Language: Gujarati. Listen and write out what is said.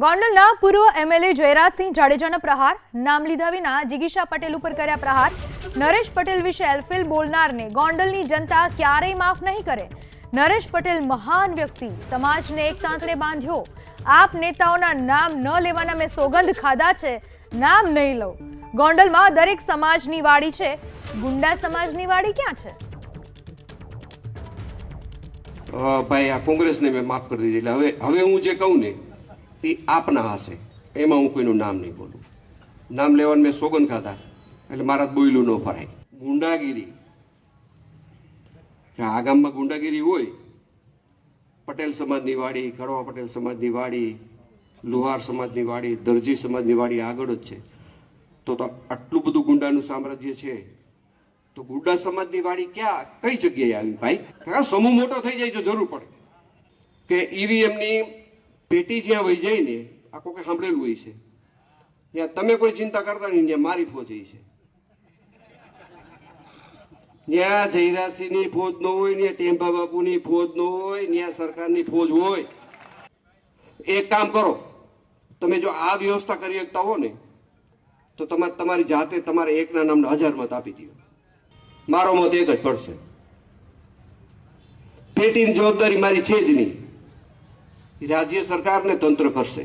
ગોંડલના પૂર્વ એમએલએ જયરાજસિંહ જાડેજાના પ્રહાર, નામ લીધા વિના જિગીશા પટેલ ઉપર કર્યા પ્રહાર। નરેશ પટેલ વિશે એલફિલ બોલનારને ગોંડલની જનતા ક્યારેય માફ નહીં કરે। નરેશ પટેલ મહાન વ્યક્તિ, સમાજને એક તાંતણે બાંધ્યો। આપ નેતાઓના નામ ન લેવાના મેં સોગંદ ખાધા છે, નામ નહીં લઉં। ગોંડલમાં દરેક સમાજની વાડી છે, ગુંડા સમાજની વાડી ક્યાં છે? ભાઈ આ કોંગ્રેસને મેં માફ કરી દીધી, એટલે હવે હું જે કહું ને એ આપના હશે, એમાં હું કોઈનું નામ નહીં બોલું। નામ લેવાનું મેં સોગંદ ખાધા, એટલે મારા બોયલું ન ભરાય। ગુંડાગીરી, આ ગામમાં ગુંડાગીરી હોય, પટેલ સમાજની વાડી, કડવા પટેલ સમાજની વાડી, લુહાર સમાજની વાડી, દરજી સમાજની વાડી આગળ જ છે, તો આટલું બધું ગુંડાનું સામ્રાજ્ય છે, તો ગુંડા સમાજની વાડી ક્યાં કઈ જગ્યાએ આવી ભાઈ? સમૂહ મોટો થઈ જાય તો જરૂર પડે કે ઈવીએમની પેટી જ્યાં વહી જાય ને, આ કોઈ સાંભળેલું હોય છે, ત્યાં તમે કોઈ ચિંતા કરતા નહીં, ત્યાં મારી ફોજ છે। ત્યાં જયરાજસિંહની ફોજ ન હોય, ત્યાં ટેમ્પા બાપુની ફોજ ન હોય, ત્યાં સરકારની ફોજ હોય। એક કામ કરો, તમે જો આ વ્યવસ્થા કરી શકતા હો ને, તો તમારી જાતે તમારે એકના નામના 1000 મત આપી દો। મારો મત એક જ પડશે। પેટીની જવાબદારી મારી છે જ નહીં, રાજ્ય સરકાર ને તંત્ર કરશે।